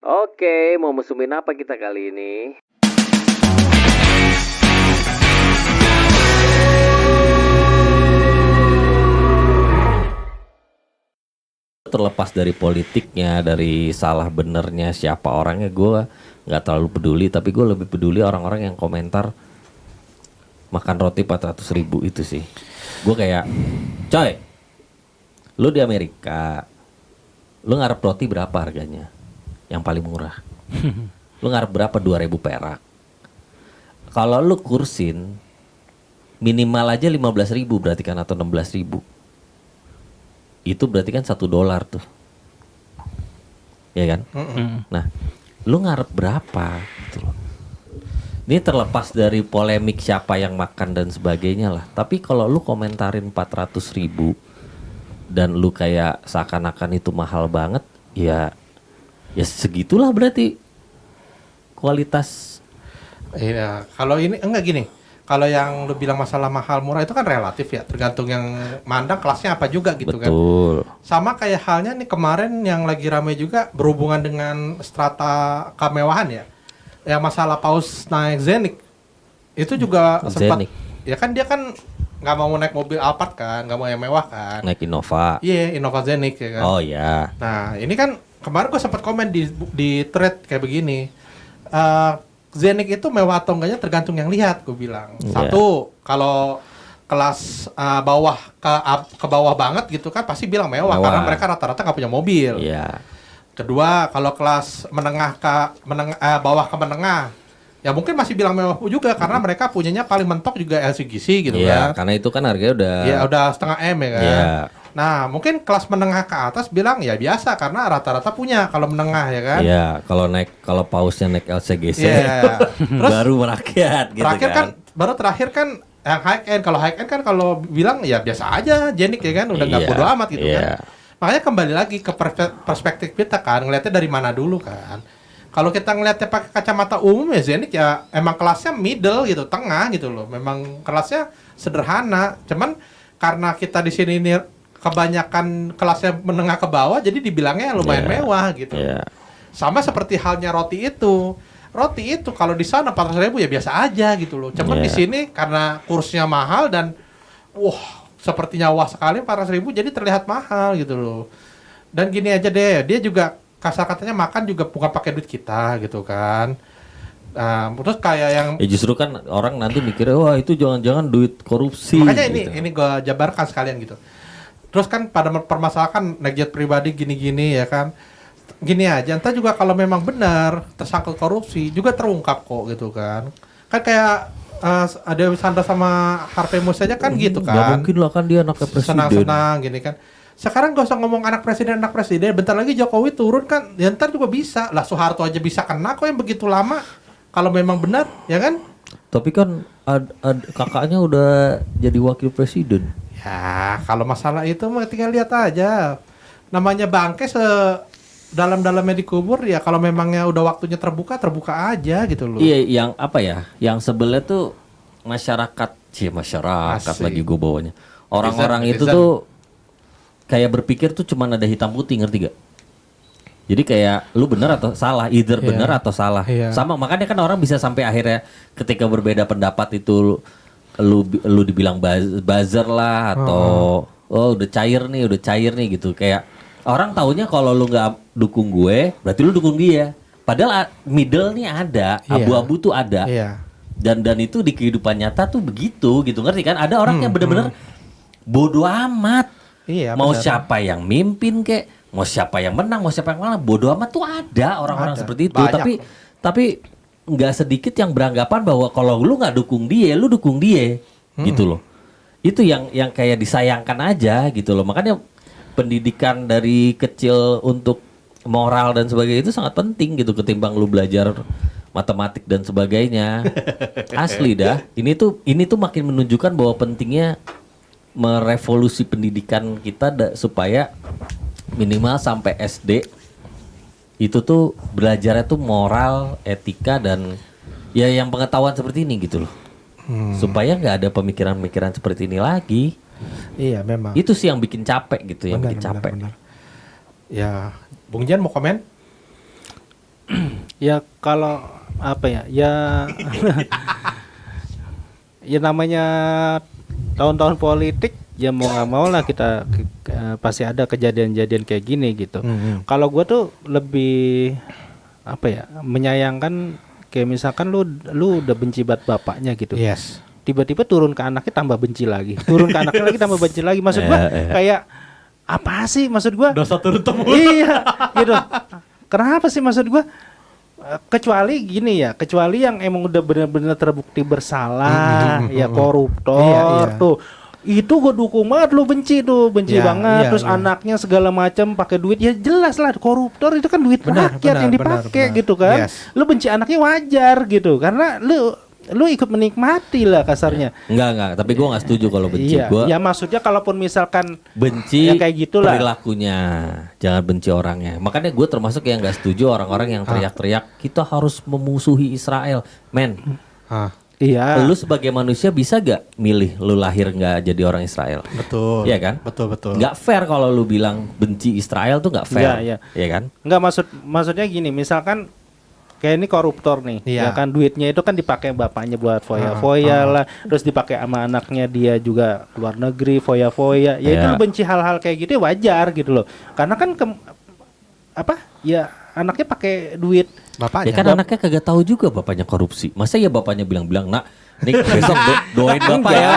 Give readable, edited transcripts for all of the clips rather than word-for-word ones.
Oke, mau musumin apa kita kali ini? Terlepas dari politiknya, dari salah benernya siapa orangnya, gue nggak terlalu peduli. Tapi gue lebih peduli orang-orang yang komentar makan roti 400.000 itu sih. Gue kayak, coy, lu di Amerika, lu ngarep roti berapa harganya? Yang paling murah. Lu ngarep berapa? 2.000 perak. Kalau lu kursin minimal aja 15.000 berarti kan, atau 16.000. Itu berarti kan $1 tuh, ya kan? Nah, lu ngarep berapa gitu loh. Ini terlepas dari polemik siapa yang makan dan sebagainya lah. Tapi kalau lu komentarin 400.000 dan lu kayak seakan-akan itu mahal banget, ya segitulah berarti kualitas. Iya, kalau ini enggak gini. Kalau yang lu bilang masalah mahal murah itu kan relatif ya, tergantung yang mandang kelasnya apa juga gitu kan. Betul. Sama kayak halnya nih kemarin yang lagi ramai juga berhubungan dengan strata kemewahan ya. Yang masalah Paus naik Zenik. Itu juga sempat Zenik. ya kan dia kan nggak mau naik mobil Alphard kan, nggak mau yang mewah kan. Naik Innova. Iya, Innova Zenik ya kan. Oh ya. Nah, ini kan kemarin gue sempat komen di thread kayak begini. Zenik itu mewah atau enggaknya tergantung yang lihat, gue bilang. Satu, kalau kelas bawah ke bawah banget gitu kan pasti bilang mewah. Karena mereka rata-rata nggak punya mobil. Iya. Kedua, kalau kelas menengah ke bawah ke menengah, ya mungkin masih bilang mewah juga karena mereka punyanya paling mentok juga LCGC gitu Iya, kan. karena itu kan harganya udah. Ya udah setengah M ya kan. Iya. Nah, mungkin kelas menengah ke atas bilang ya biasa karena rata-rata punya kalau menengah ya kan. Iya, kalau pausnya naik LCGC Iya. Terus baru merakyat gitu terakhir kan. terakhir kan yang high end. Kalau high end kan kalau bilang ya biasa aja Jenik ya kan, udah nggak Iya, bodo amat gitu iya. kan. Makanya kembali lagi ke perspektif kita kan, ngelihatnya dari mana dulu kan. Kalau kita ngelihatnya pakai kacamata umum ya Zenik ya emang kelasnya middle gitu, tengah gitu loh. Memang kelasnya sederhana. Cuman karena kita di sini ini kebanyakan kelasnya menengah ke bawah jadi dibilangnya lumayan Iya, mewah gitu. iya. Sama seperti halnya roti itu. Roti itu kalau di sana 400.000 ya biasa aja gitu loh. Cuman Iya. di sini karena kursnya mahal dan sepertinya wah sekali 400.000 jadi terlihat mahal gitu loh. Dan gini aja deh, dia juga kasar katanya makan juga bukan pakai duit kita gitu kan. Nah, terus kayak yang Ya justru kan orang nanti mikirnya wah itu jangan-jangan duit korupsi. makanya gitu. ini gue jabarkan sekalian gitu. Terus kan pada permasalahan naik jet pribadi gini-gini ya kan. Gini aja, entah juga kalau memang benar tersangkut korupsi juga terungkap kok gitu kan. Kan kayak ada Sandra sama Harvey Muiz aja kan gitu Nggak kan. mungkin lah kan dia anaknya presiden. Senang-senang gini kan. Sekarang gak usah ngomong anak presiden, bentar lagi Jokowi turun kan, ya ntar juga bisa. Lah Soeharto aja bisa kena kok yang begitu lama. Kalau memang benar, ya kan? Tapi kan kakaknya udah jadi wakil presiden. Ya, kalau masalah itu mah tinggal lihat aja. Namanya bangke dalam-dalamnya dikubur ya kalau memangnya udah waktunya terbuka aja gitu loh. Iya, yang apa ya? Yang sebelnya tuh masyarakat Asik. lagi gue bawanya. Orang-orang itu Netizen. tuh kayak berpikir tuh cuman ada hitam putih, ngerti gak? Jadi kayak lu bener atau salah, either Iya. bener atau salah. Iya. Sama makanya kan orang bisa sampai akhirnya ketika berbeda pendapat itu lu dibilang buzzer lah atau udah cair nih gitu. Kayak orang taunya kalau lu nggak dukung gue, berarti lu dukung dia. Padahal middle nih ada, Iya. abu-abu tuh ada. Iya. Dan itu di kehidupan nyata tuh begitu gitu, ngerti kan? Ada orang yang bener-bener bodoh amat. Iya, Mau benar. siapa yang mimpin kek, mau siapa yang menang, mau siapa yang kalah, bodoh amat tuh ada orang-orang Ada. seperti itu. Banyak. Tapi nggak sedikit yang beranggapan bahwa kalau lu nggak dukung dia, lu dukung dia, gitu loh. Itu yang kayak disayangkan aja gitu loh. Makanya pendidikan dari kecil untuk moral dan sebagainya itu sangat penting gitu ketimbang lu belajar matematik dan sebagainya. Asli dah. Ini tuh makin menunjukkan bahwa pentingnya merevolusi pendidikan kita supaya minimal sampai SD itu tuh belajarnya tuh moral, etika dan ya yang pengetahuan seperti ini gitu loh. Supaya nggak ada pemikiran-pemikiran seperti ini lagi. Iya, memang. Itu sih yang bikin capek gitu, yang bikin capek. Benar. Ya, Bung Jan mau komen? Ya kalau apa ya? Ya ya namanya tahun-tahun politik ya mau nggak mau lah kita pasti ada kejadian-kejadian kayak gini gitu. Kalau gua tuh lebih apa ya? Menyayangkan kayak misalkan lu udah benci banget bapaknya gitu. Yes. Tiba-tiba turun ke anaknya tambah benci lagi. Turun ke anaknya lagi tambah benci lagi. Maksud gua kayak apa sih maksud gua? Dosa turun temurun. Iya, gitu. Kenapa sih maksud gua? Kecuali gini ya, kecuali yang emang udah benar-benar terbukti bersalah, ya koruptor Iya. tuh. Itu gue dukung banget, lu benci Iya, banget. iya, Terus iya. anaknya segala macam pakai duit, ya jelas lah koruptor itu kan duit Benar, rakyat yang benar, dipakai benar. gitu kan. Yes. Lu benci anaknya wajar gitu, karena lu ikut menikmati lah kasarnya. Enggak, tapi gue nggak setuju kalau benci. Iya, Gue ya maksudnya kalaupun misalkan benci ya kayak gitulah. perilakunya, jangan benci orangnya. Makanya gue termasuk yang nggak setuju orang-orang yang teriak-teriak kita harus memusuhi Israel. Men, Iya. lu sebagai manusia bisa gak milih lu lahir nggak jadi orang Israel? Betul. Iya kan? Betul. Nggak fair kalau lu bilang benci Israel tuh nggak fair. Iya. Iya kan? Enggak maksudnya gini, misalkan kayak ini koruptor nih, Iya. ya kan duitnya itu kan dipakai bapaknya buat foya-foya lah, terus dipakai sama anaknya dia juga luar negeri foya-foya. Ya itu Iya. lu benci hal-hal kayak gitu ya wajar gitu loh. Karena kan ya anaknya pakai duit. Bapaknya. Ya kan anaknya kagak tahu juga bapaknya korupsi. Masa ya bapaknya bilang-bilang, "Nak, nih besok doain bapak ya.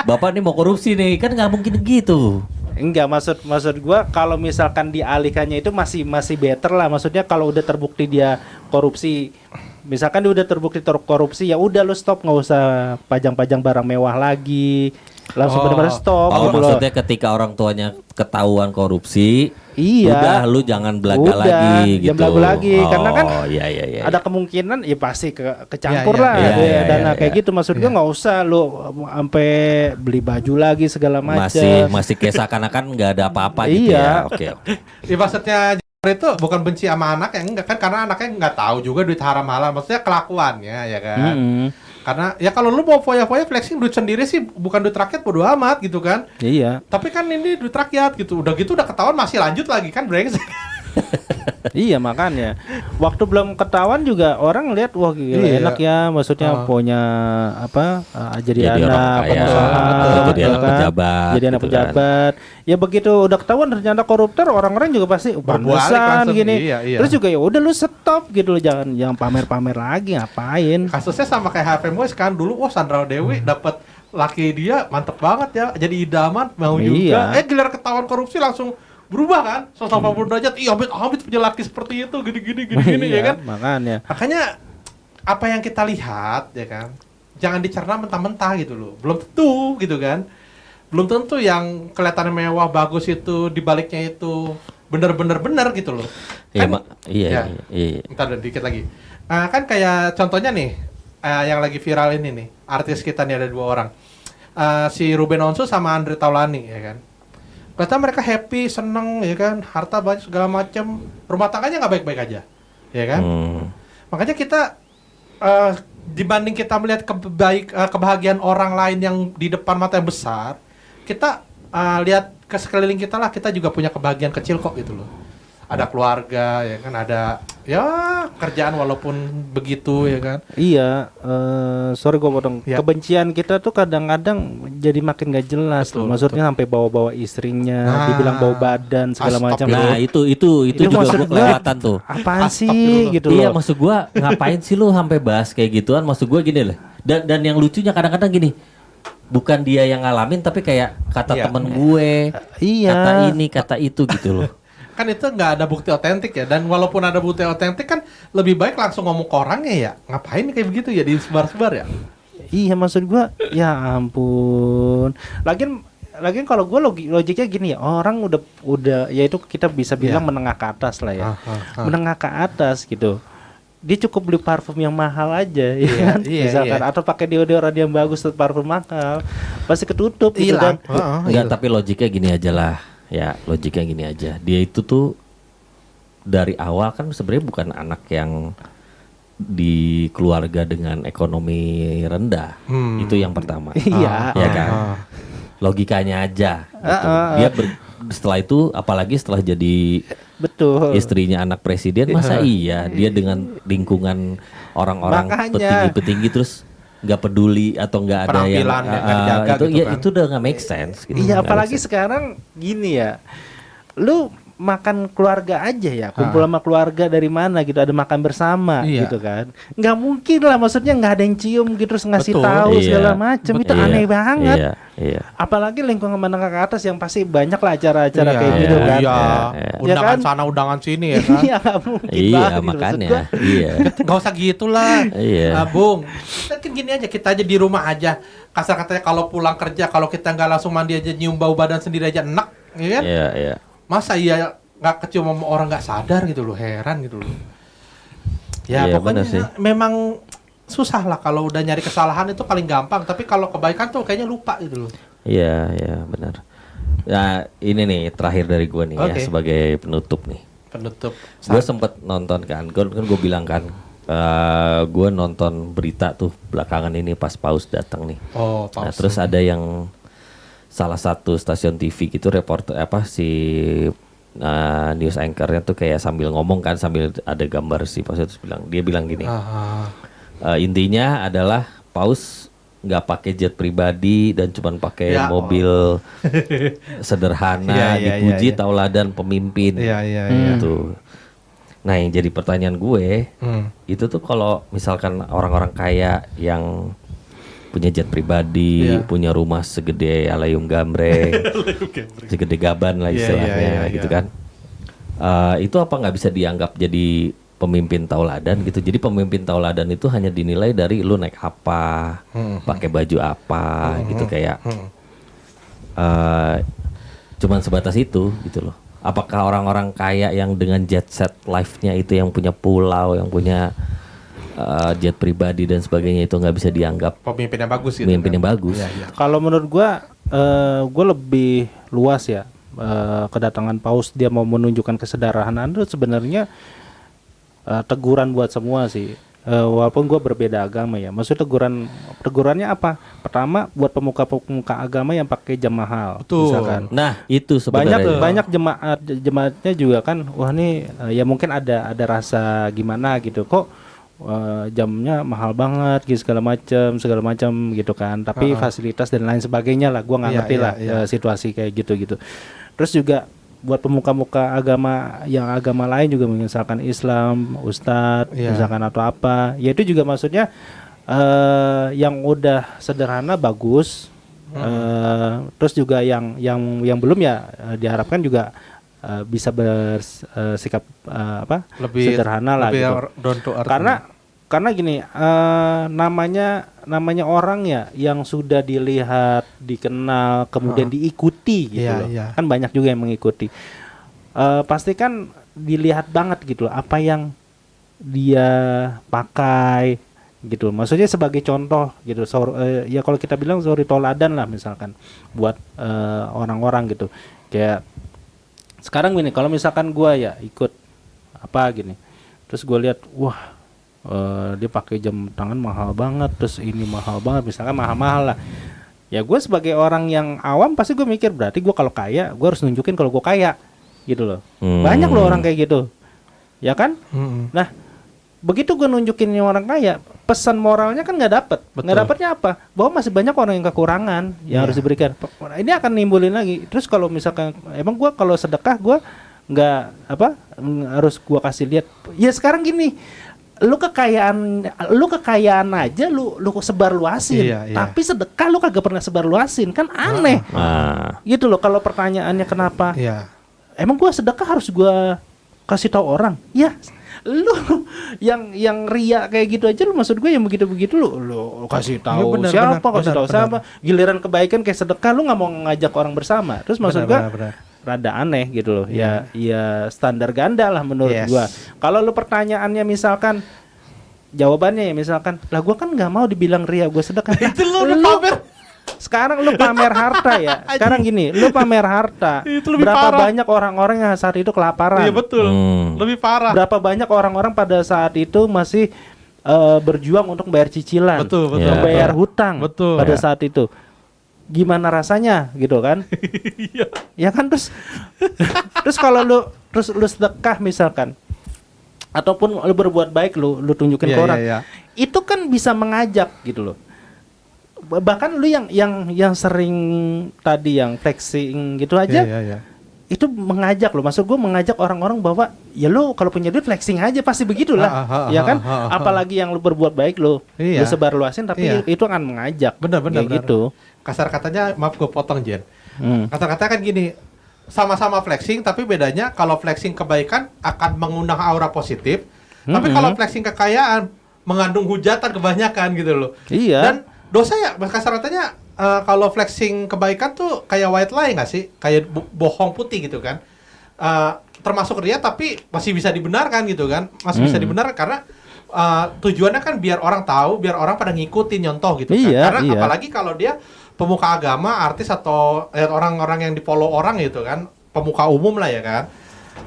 Bapak nih mau korupsi nih." Kan nggak mungkin gitu. Enggak, maksud gua kalau misalkan dialihkannya itu masih better lah. Maksudnya kalau udah terbukti dia korupsi, misalkan dia udah terbukti korupsi, ya udah lu stop, nggak usah pajang-pajang barang mewah lagi. Langsung benar-benar stop Oh, gitu loh. maksudnya ketika orang tuanya ketahuan korupsi, Iya. udah lu jangan belaga Udah, lagi gitu. jangan belaga lagi, karena kan iya. ada kemungkinan ya pasti kecampur Iya, lah iya, ada iya, dana iya, kayak iya. gitu. Maksud gua nggak usah lu sampai beli baju lagi segala macam. Masih kayak seakan-akan nggak ada apa-apa gitu Iya. ya. Oke. Ya, maksudnya itu bukan benci sama anak ya enggak kan, karena anaknya nggak tahu juga duit haram halal, maksudnya kelakuannya ya kan. Karena ya kalau lu mau foya-foya flexing duit sendiri sih, bukan duit rakyat, bodo amat gitu kan. Iya. Tapi kan ini duit rakyat gitu, udah ketahuan masih lanjut lagi kan brengsek. Iya, makanya waktu belum ketahuan juga orang lihat wah gila Iya. enak ya, maksudnya punya apa jadi Jadi orang anak kaya, pengusaha, jadi gitu anak kan. pejabat, jadi anak gitu kan. pejabat. Ya begitu udah ketahuan ternyata koruptor, orang-orang juga pasti Berbalik pantesan langsung, gini. iya. Terus juga ya udah lu stop gitu loh, jangan pamer-pamer lagi, ngapain. Kasusnya sama kayak HFM Boys kan, dulu wah Sandra Dewi dapat laki dia mantep banget ya, jadi idaman mau juga. Iya. Giliran ketahuan korupsi langsung berubah kan 180 derajat. Ih, Amit punya laki seperti itu, gini ya Iya, kan. Makanya Apa yang kita lihat ya kan, jangan dicerna mentah-mentah gitu loh. Belum tentu gitu kan. Belum tentu yang kelihatan mewah bagus itu dibaliknya itu bener-bener bener gitu loh. Iya, Kan- iya. Ntar dikit lagi. Kan kayak contohnya nih, yang lagi viral ini nih, artis kita nih ada 2 orang. Si Ruben Onsu sama Andre Taulani ya kan. Kelihatan mereka happy, seneng ya kan, harta banyak segala macam, rumah tangganya nggak baik-baik aja, ya kan. Makanya kita dibanding kita melihat kebahagiaan orang lain yang di depan mata yang besar, kita lihat ke sekeliling kita lah, kita juga punya kebahagiaan kecil kok gitu loh. Ada keluarga ya kan, ada ya kerjaan walaupun begitu ya kan. iya, sorry gue potong. Ya. Kebencian kita tuh kadang-kadang jadi makin gak jelas Betul, loh. Maksudnya sampai bawa-bawa istrinya, Nah. dibilang bawa badan segala macam. Nah, itu Itu juga maksud gua gua, kelewatan tuh. Apaan sih Astagfirullah. gitu Iya, loh. maksud gua ngapain sih lu sampai bahas kayak gituan? Maksud gua gini loh. Dan yang lucunya kadang-kadang gini. Bukan dia yang ngalamin tapi kayak kata Iya. temen gue, Iya. kata ini, kata itu gitu loh. Kan itu nggak ada bukti otentik ya, dan walaupun ada bukti otentik kan lebih baik langsung ngomong ke orangnya ya. Ngapain kayak begitu ya, disebar-sebar ya. Iya, maksud gua ya ampun. Lagian kalau gua logiknya gini ya, orang udah ya itu kita bisa bilang Iya. menengah ke atas lah ya. Menengah ke atas gitu. Dia cukup beli parfum yang mahal aja ya kan? Misalkan atau pakai deodoran yang bagus atau parfum mahal, pasti ketutup gitu kan. Enggak, tapi logiknya gini aja lah. Ya, logiknya gini aja. Dia itu tuh dari awal kan sebenarnya bukan anak yang di keluarga dengan ekonomi rendah. Itu yang pertama. Iya. Ya kan? logikanya aja. Gitu. Dia setelah itu, apalagi setelah jadi Betul. istrinya anak presiden, masa iya dia dengan lingkungan orang-orang Makanya. petinggi-petinggi terus nggak peduli atau nggak ada yang Penampilan yang nggak dijaga itu gitu ya kan. itu udah nggak make sense. Gitu. Iya, Nggak apalagi make sense. sekarang gini ya. Lu makan keluarga aja ya, kumpul sama keluarga dari mana gitu, ada makan bersama Iya. gitu kan. Nggak mungkin lah, maksudnya nggak ada yang cium gitu terus ngasih Betul. tahu Iya. segala macam. Itu Iya, aneh banget. Iya, iya. Apalagi lingkungan menengah ke atas yang pasti banyak lah acara-acara Iya, kayak gitu kan. Iya, Iya. undangan Ya kan? sana undangan sini ya kan. Iya, nggak mungkin Iya, banget gitu, maksud makanya. gua. Iya. Gak usah gitulah. Iya. Bung, kita kan gini aja, kita aja di rumah aja. Kasar katanya kalau pulang kerja, kalau kita nggak langsung mandi aja, nyium bau badan sendiri aja enak, ya kan? Iya, iya. Masa iya nggak kecium sama orang nggak sadar gitu loh, heran gitu loh. Ya Iya, pokoknya bener sih. memang susah lah kalau udah nyari kesalahan itu paling gampang. Tapi kalau kebaikan tuh kayaknya lupa gitu loh. Iya, iya, benar. Nah, ini nih terakhir dari gue nih ya Oke. sebagai penutup nih. Penutup. Gue sempet nonton kan gue bilang kan gue nonton berita tuh belakangan ini pas Paus datang nih. Oh, Nah, paus. terus ada yang salah satu stasiun TV gitu reporter news anchornya tuh kayak sambil ngomong kan sambil ada gambar si Paus itu dia bilang gini. Intinya adalah Paus nggak pakai jet pribadi dan cuman pakai Ya, mobil sederhana, Iya, iya, dipuji iya, iya. tauladan pemimpin. Iya. Gitu. Nah, yang jadi pertanyaan gue itu tuh kalau misalkan orang-orang kaya yang punya jet pribadi, Iya. punya rumah segede Alayum Gambreng, segede Gaban lah Iya, istilahnya iya, gitu iya. kan. Itu apa nggak bisa dianggap jadi pemimpin tauladan gitu? Jadi pemimpin tauladan itu hanya dinilai dari lu naik apa, pakai baju apa gitu kayak. Cuman sebatas itu gitu loh. Apakah orang-orang kaya yang dengan jet set life-nya itu yang punya pulau, yang punya jet pribadi dan sebagainya itu nggak bisa dianggap Pemimpin yang bagus gitu. pemimpin kan? yang bagus? Iya. Kalau menurut gua lebih luas ya, kedatangan Paus dia mau menunjukkan kesederhanaan itu sebenarnya teguran buat semua sih. Walaupun gua berbeda agama ya, maksudnya tegurannya apa? Pertama buat pemuka-pemuka agama yang pakai jam mahal, Betul. misalkan. Nah, itu sebenarnya. Banyak jemaatnya juga kan, wah nih ya mungkin ada rasa gimana gitu kok. Jamnya mahal banget gitu segala macam gitu kan, tapi fasilitas dan lain sebagainya lah gua nggak Iya, ngerti iya, lah iya. situasi kayak gitu. Terus juga buat pemuka-pemuka agama yang agama lain juga misalkan Islam, Ustadz, Iya. misalkan atau apa, ya itu juga maksudnya yang udah sederhana bagus. Terus juga yang belum ya diharapkan juga bisa bersikap Lebih sederhana lah lebih gitu. down to earth. Karena gini, namanya orang ya yang sudah dilihat, dikenal, kemudian diikuti gitu Iya, loh. iya. Kan banyak juga yang mengikuti. Pasti kan dilihat banget gitu loh apa yang dia pakai gitu. Maksudnya sebagai contoh gitu. Ya kalau kita bilang suri toladan lah misalkan buat orang-orang gitu. Kayak sekarang gini, kalau misalkan gua ya ikut apa gini, terus gue lihat, wah dia pakai jam tangan mahal banget, terus ini mahal banget, misalkan mahal-mahal lah. Ya gue sebagai orang yang awam pasti gue mikir berarti gue kalau kaya, gue harus nunjukin kalau gue kaya, gitu loh. Banyak loh orang kayak gitu, ya kan? Nah, begitu gue nunjukin yang orang kaya, pesan moralnya kan nggak dapet. Nggak dapetnya apa? Bahwa masih banyak orang yang kekurangan yang harus diberikan. Ini akan nimbulin lagi. Terus kalau misalkan emang gue kalau sedekah gue nggak harus gue kasih lihat. Ya sekarang gini, lu kekayaan aja lu sebar luasin. Iya, iya. Tapi sedekah lu kagak pernah sebar luasin, kan aneh. Gitu loh. Kalau pertanyaannya kenapa? Iya. Emang gua sedekah harus gua kasih tahu orang? Ya, lu yang ria kayak gitu aja lu, maksud gue yang begitu-begitu lu kasih tahu benar, siapa, benar, kasih tahu benar. siapa. Giliran kebaikan kayak sedekah lu nggak mau ngajak orang bersama. Terus maksud gua Benar. rada aneh gitu loh. Ya standar ganda lah menurut Yes. gua. Kalau lu pertanyaannya misalkan jawabannya ya misalkan, lah gua kan nggak mau dibilang ria gua sedekah. Itu lu udah pamer. Sekarang lu pamer harta ya. Sekarang gini, lu pamer harta. Itu lebih Berapa parah. banyak orang-orang yang saat itu kelaparan? Iya betul. Lebih parah. Berapa banyak orang-orang pada saat itu masih berjuang untuk bayar cicilan, Betul, betul. membayar hutang Betul. pada Ya. saat itu. gimana rasanya gitu kan? Ya kan terus kalau lu sedekah misalkan ataupun lu berbuat baik lu tunjukin ke orang. Itu kan bisa mengajak gitu loh. Bahkan lu yang sering tadi yang flexing gitu aja. Itu mengajak loh, maksud gue mengajak orang-orang bahwa ya lo kalau punya duit flexing aja pasti begitulah, ya kan? Apalagi yang lo berbuat baik lo sebar luasin, tapi itu akan mengajak. Benar. Gitu. Kasar katanya, maaf gue potong Jen. Kasar katanya kan gini, sama-sama flexing, tapi bedanya kalau flexing kebaikan akan mengundang aura positif, tapi kalau flexing kekayaan mengandung hujatan kebanyakan gitu loh. Iya. Dan dosa ya, kasar katanya. Kalau flexing kebaikan tuh kayak white lie nggak sih? Kayak bohong putih gitu kan? Termasuk ria tapi masih bisa dibenarkan gitu kan? Masih bisa dibenarkan karena tujuannya kan biar orang tahu, biar orang pada ngikutin nyontoh gitu kan? Karena apalagi kalau dia pemuka agama, artis atau orang-orang yang di-follow orang gitu kan? Pemuka umum lah ya kan?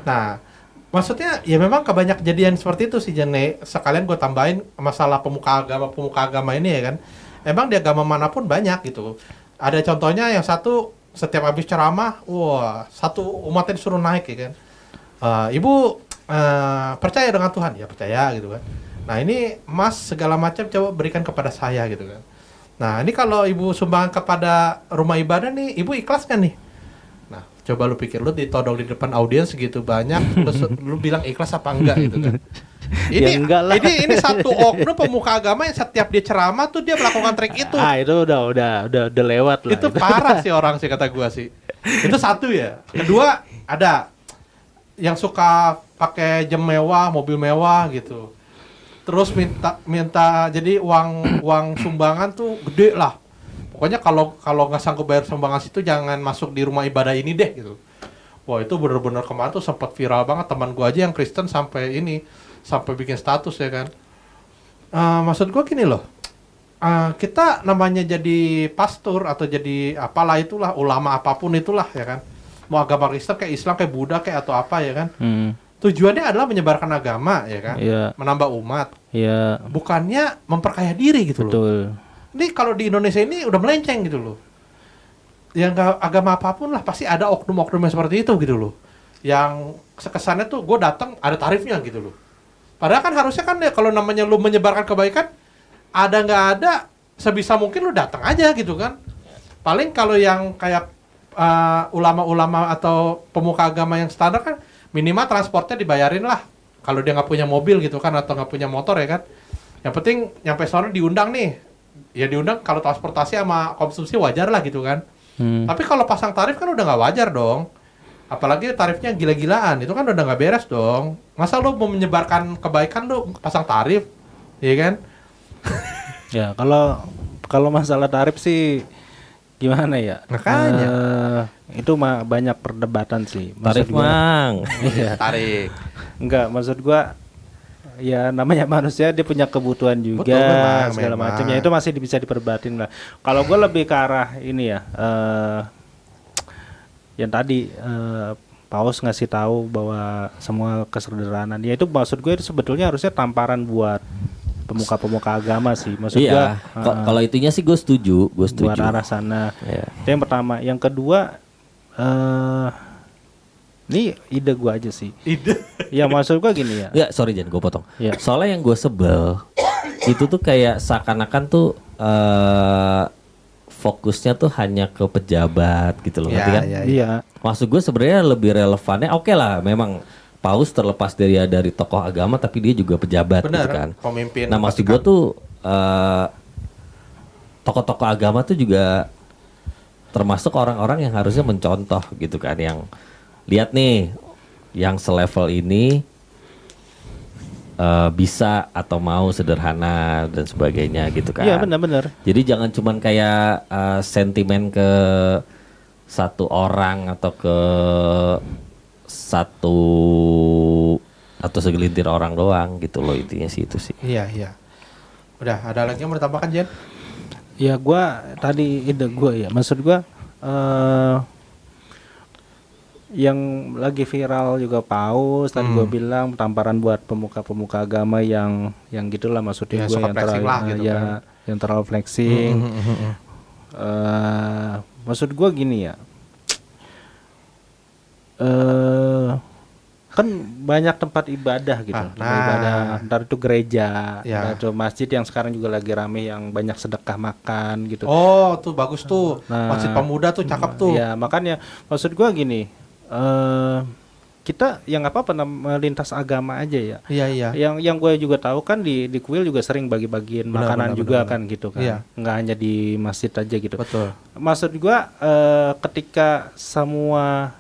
Nah, maksudnya ya memang kebanyak kejadian seperti itu sih Jene. Sekalian gue tambahin masalah pemuka agama ini ya kan? Emang di agama manapun banyak gitu. Ada contohnya yang satu setiap habis ceramah, wah satu umatnya disuruh naik ya kan. Ibu percaya dengan Tuhan? Ya percaya gitu kan. Nah ini emas segala macam coba berikan kepada saya gitu kan. Nah ini kalau ibu sumbang kepada rumah ibadah nih, ibu ikhlas kan nih? Nah coba lu pikir, lu ditodong di depan audiens segitu banyak, lu bilang ikhlas apa enggak gitu kan. Ini ini satu oknum pemuka agama yang setiap dia ceramah tuh dia melakukan trik itu. Itu udah lewat lah. Itu parah sih orang sih kata gua sih. Itu satu ya. Kedua ada yang suka pakai jam mewah, mobil mewah gitu. Terus minta jadi uang sumbangan tuh gede lah. Pokoknya kalau nggak sanggup bayar sumbangan situ jangan masuk di rumah ibadah ini deh gitu. Wah itu bener-bener kemarin tuh sempat viral banget, teman gua aja yang Kristen sampai bikin status ya kan. Maksud gua gini loh, kita namanya jadi pastor atau jadi apalah itulah, ulama apapun itulah ya kan. Mau agama Kristen kayak Islam kayak Buddha kayak atau apa ya kan. Tujuannya adalah menyebarkan agama ya kan, menambah umat. Bukannya memperkaya diri gitu loh. Ini kalau di Indonesia ini udah melenceng gitu loh. Yang agama apapun lah pasti ada oknum-oknum yang seperti itu gitu loh. Yang kesannya tuh gue datang ada tarifnya gitu loh. Padahal kan harusnya kan ya kalau namanya lu menyebarkan kebaikan, ada nggak ada sebisa mungkin lu datang aja gitu kan. Paling kalau yang kayak ulama-ulama atau pemuka agama yang standar kan minimal transportnya dibayarin lah. Kalau dia nggak punya mobil gitu kan atau nggak punya motor ya kan. Yang penting nyampe sono diundang nih. Ya diundang kalau transportasi sama konsumsi wajar lah gitu kan. Tapi kalau pasang tarif kan udah nggak wajar dong. Apalagi tarifnya gila-gilaan, itu kan udah nggak beres dong. Masa lu mau menyebarkan kebaikan lu pasang tarif, iya kan? Ya kalau masalah tarif sih gimana ya? Makanya itu mah banyak perdebatan sih. Tarif mang. Iya. Tarik. Enggak, maksud gua ya namanya manusia dia punya kebutuhan juga. Betul, segala macamnya itu masih bisa diperdebatin lah. Kalau gua lebih ke arah ini ya. Yang tadi Paus ngasih tahu bahwa semua kesederhanaan ya itu maksud gue itu sebetulnya harusnya tamparan buat pemuka-pemuka agama sih maksud gue. Kalau itunya sih gue setuju. Buat arah sana. Itu yang pertama. Yang kedua ini ide gue aja sih. Ide. Ya maksud gue gini ya. Ya sorry Jan gue potong. Ya. Soalnya yang gue sebel itu tuh kayak seakan-akan tuh fokusnya tuh hanya ke pejabat gitu loh, ngerti kan? Iya. Maksud gue sebenarnya lebih relevannya, oke lah, memang Paus terlepas dari tokoh agama, tapi dia juga pejabat, gitu kan? Pemimpin. Nah, maksud gue tuh tokoh-tokoh agama tuh juga termasuk orang-orang yang harusnya mencontoh, gitu kan? Yang lihat nih, yang selevel ini bisa atau mau sederhana dan sebagainya gitu kan. Iya benar-benar. Jadi jangan cuman kayak sentimen ke satu orang atau ke satu atau segelintir orang doang gitu loh, intinya sih itu sih. Iya. Udah ada lagi yang mau ditambahkan Jen? Ya gua tadi ide gua ya. Maksud gua yang lagi viral juga Paus tadi gue bilang tamparan buat pemuka-pemuka agama yang gitulah maksudnya Ya, gue suka yang terlalu flexing lah gitu kan. yang terlalu flexing. Maksud gua gini ya. Kan banyak tempat ibadah gitu. Tempat ibadah, ntar itu gereja, ntar itu masjid yang sekarang juga lagi rame yang banyak sedekah makan gitu. Oh, tuh bagus tuh. Masjid Pemuda tuh cakep tuh. Ya, makanya maksud gua gini, kita yang apa lintas agama aja ya. Iya. Yang gue juga tahu kan di Kuil juga sering bagi-bagiin makanan juga kan gitu kan. Iya. Nggak hanya di masjid aja gitu. Betul. Maksud gua ketika semua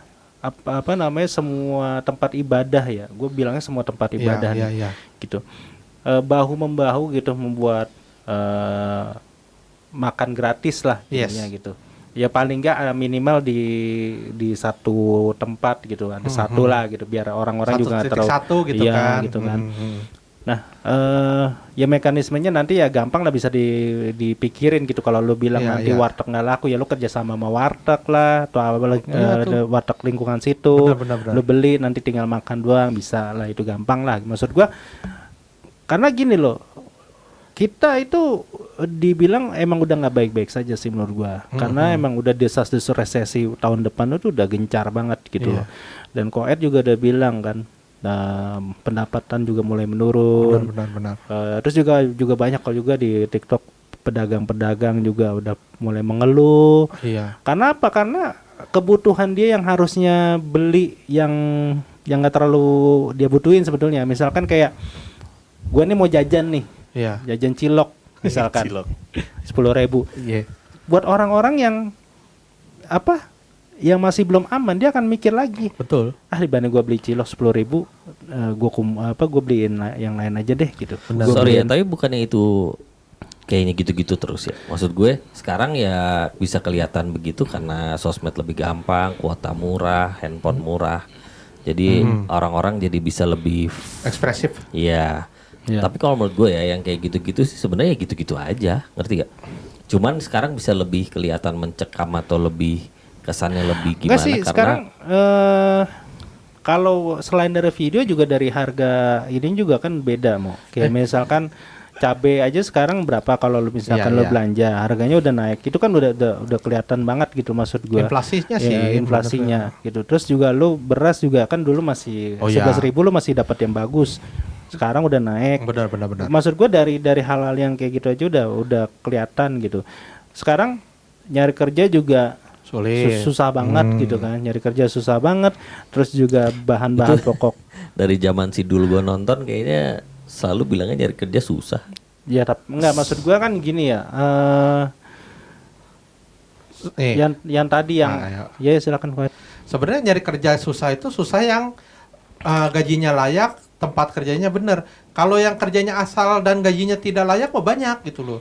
apa namanya semua tempat ibadah ya, gue bilangnya semua tempat ibadah Iya. gitu, bahu membahu gitu membuat makan gratis lah intinya gitu. Ya paling nggak minimal di satu tempat gitu, ada satu lah gitu, biar orang-orang juga nggak terlalu satu gitu kan. gitu kan. Nah, ya mekanismenya nanti ya gampang lah bisa dipikirin gitu. Kalau lu bilang nanti warteg nggak laku, ya lu kerja sama warteg lah, atau ada warteg lingkungan situ. Benar. Lu beli nanti tinggal makan doang, bisa lah, itu gampang lah. Maksud gua, karena gini loh, kita itu dibilang emang udah nggak baik-baik saja sih menurut gua. Karena emang udah desas-desus resesi tahun depan itu udah gencar banget gitu loh. Dan Koed juga udah bilang kan, pendapatan juga mulai menurun. Benar. Terus juga banyak kalau juga di TikTok pedagang-pedagang juga udah mulai mengeluh. Iya. Karena apa? Karena kebutuhan dia yang harusnya beli yang nggak terlalu dia butuhin sebetulnya. Misalkan kayak gue nih mau jajan nih, jajan cilok misalkan, 10.000. Iya. Buat orang-orang yang apa? Yang masih belum aman, dia akan mikir lagi. Betul. Dibanding gue beli cilok 10.000, gue beliin yang lain aja deh gitu. Sorry ya, tapi bukannya itu kayaknya gitu-gitu terus ya. Maksud gue sekarang ya bisa kelihatan begitu karena sosmed lebih gampang, kuota murah, handphone murah. Jadi orang-orang jadi bisa lebih ekspresif. Iya. Tapi kalau menurut gue ya yang kayak gitu-gitu sih sebenarnya gitu-gitu aja, ngerti gak? Cuman sekarang bisa lebih kelihatan mencekam atau lebih kesannya lebih gimana sih, karena sekarang kalau selain dari video juga dari harga ini juga kan beda mau. Kayak misalkan cabe aja sekarang berapa kalau lu misalkan lu belanja, harganya udah naik. Itu kan udah kelihatan banget gitu maksud gua. Inflasinya sih, inflasinya gitu. Terus juga lu beras juga kan dulu masih 11.000 lu masih dapat yang bagus. Sekarang udah naik. Benar. Maksud gua dari hal-hal yang kayak gitu aja udah kelihatan gitu. Sekarang nyari kerja juga susah banget gitu kan, nyari kerja susah banget. Terus juga bahan-bahan pokok dari zaman si dulu gua nonton kayaknya selalu bilangnya nyari kerja susah. Ya tapi enggak, maksud gua kan gini ya, yang tadi yang ya silakan Pak. Sebenarnya nyari kerja susah itu susah yang gajinya layak, tempat kerjanya bener. Kalau yang kerjanya asal dan gajinya tidak layak mah banyak gitu loh.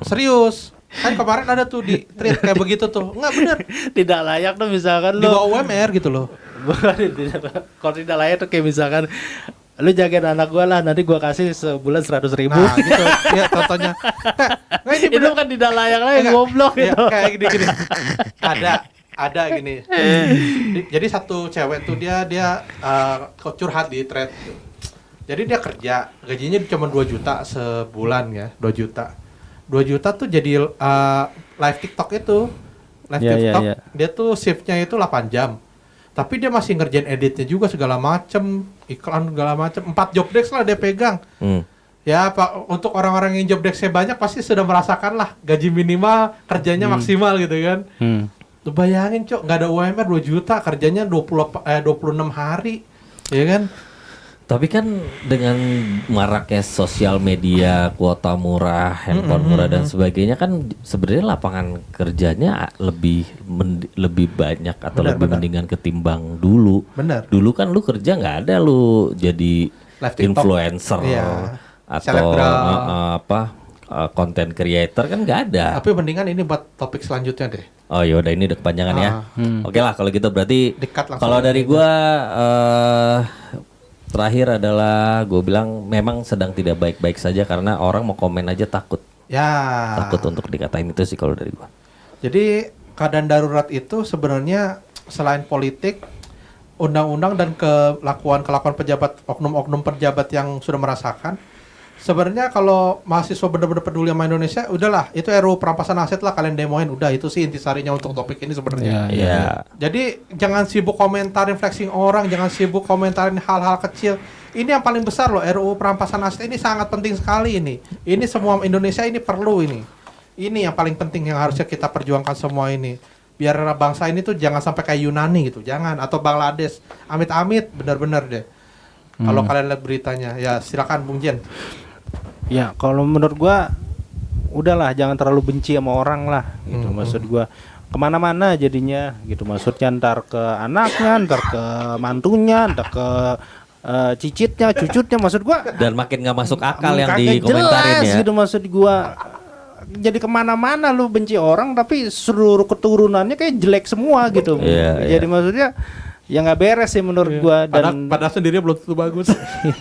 Serius. Kan kemarin ada tuh di tweet kayak begitu tuh. Enggak bener. Tidak layak tuh misalkan di bawah UMR gitu loh. Kalau tidak layak tuh kayak misalkan lu jagain anak gua lah, nanti gua kasih sebulan 100.000. Nah gitu. Ya contohnya. Nah, ini itu kan tidak layak lagi, goblok itu. Kayak gini. Ada gini. Jadi satu cewek tuh dia curhat di thread. Jadi dia kerja, gajinya cuma 2 juta sebulan ya, 2 juta. 2 juta tuh jadi live TikTok itu. TikTok, dia tuh shiftnya itu 8 jam. Tapi dia masih ngerjain editnya juga segala macem, iklan segala macem. 4 job desk lah dia pegang. Ya Pak, untuk orang-orang yang job desk-nya banyak pasti sudah merasakan lah gaji minimal, kerjanya maksimal gitu kan. Tuh bayangin Cok, nggak ada UMR 2 juta, kerjanya 26 hari, ya kan? Tapi kan dengan maraknya sosial media, kuota murah, handphone murah dan sebagainya kan sebenarnya lapangan kerjanya lebih banyak atau lebih mendingan ketimbang dulu. Bener. Dulu kan lu kerja nggak ada lu jadi influencer atau content creator kan nggak ada. Tapi mendingan ini buat topik selanjutnya deh. Oh yaudah ini udah kepanjangan ya. Oke lah kalau gitu berarti kalau dari gitu. gua terakhir adalah gue bilang memang sedang tidak baik-baik saja karena orang mau komen aja takut. Takut untuk dikatain itu sih kalau dari gue. Jadi keadaan darurat itu sebenarnya selain politik, undang-undang dan kelakuan pejabat, oknum-oknum pejabat yang sudah merasakan, sebenarnya kalau mahasiswa benar-benar peduli sama Indonesia, udahlah itu RUU perampasan aset lah kalian demoin, udah itu sih intisarinya untuk topik ini sebenarnya. Iya. Jadi jangan sibuk komentarin flexing orang, jangan sibuk komentarin hal-hal kecil. Ini yang paling besar loh, RUU perampasan aset ini sangat penting sekali ini. Ini semua Indonesia ini perlu ini. Ini yang paling penting yang harusnya kita perjuangkan semua ini. Biar bangsa ini tuh jangan sampai kayak Yunani gitu, jangan, atau Bangladesh. Amit-amit benar-benar deh. Kalau kalian lihat beritanya, ya silakan Bung Jen. Ya, kalau menurut gua udahlah jangan terlalu benci sama orang lah gitu. Maksud gua kemana-mana jadinya gitu. Maksudnya ntar ke anaknya, ntar ke mantunya, ntar ke cicitnya, cucutnya. Maksud gua Dan makin nggak masuk akal yang kagak dikomentarin jelas ya. gitu. Maksud gua jadi kemana-mana lu benci orang tapi seluruh keturunannya kayak jelek semua gitu. Iya, Jadi maksudnya ya nggak beres sih menurut gua. Dan Padahal sendiri belum tentu bagus.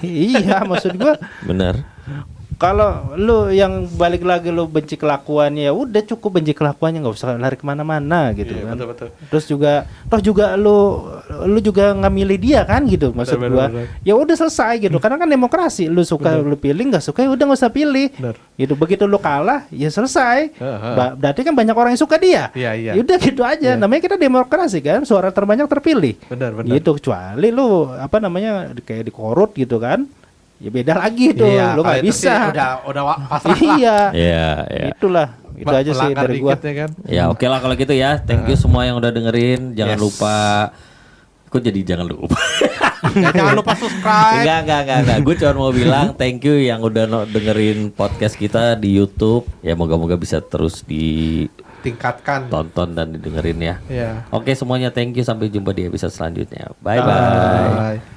iya maksud gua Bener. kalau lu yang balik lagi lu benci kelakuannya, ya udah cukup benci kelakuannya, nggak usah lari kemana-mana gitu kan. Betul. Terus juga lu juga nggak milih dia kan gitu, maksud gua. Ya udah selesai gitu, karena kan demokrasi, lu suka lu pilih, nggak suka ya udah nggak usah pilih. Gitu, begitu lu kalah ya selesai. Berarti kan banyak orang yang suka dia. Iya. Ya udah gitu aja, namanya kita demokrasi kan, suara terbanyak terpilih. Benar. Gitu, kecuali lu apa namanya kayak dikorut gitu kan. Ya beda lagi tuh, Iya, lu nggak kalau itu sih bisa. udah pasrah lah. Iya, Iya. itulah, itu aja sih Melanggar dari gua. dikit ya kan. Ya oke lah kalau gitu ya. Thank you semua yang udah dengerin. Jangan Yes. lupa. Kok jadi jangan lupa? Ya, jangan lupa subscribe. Enggak. Gue cuma mau bilang thank you yang udah dengerin podcast kita di YouTube. Ya moga-moga bisa terus ditonton Tingkatkan. dan didengerin ya. Iya. Oke semuanya thank you. Sampai jumpa di episode selanjutnya. Bye. Bye.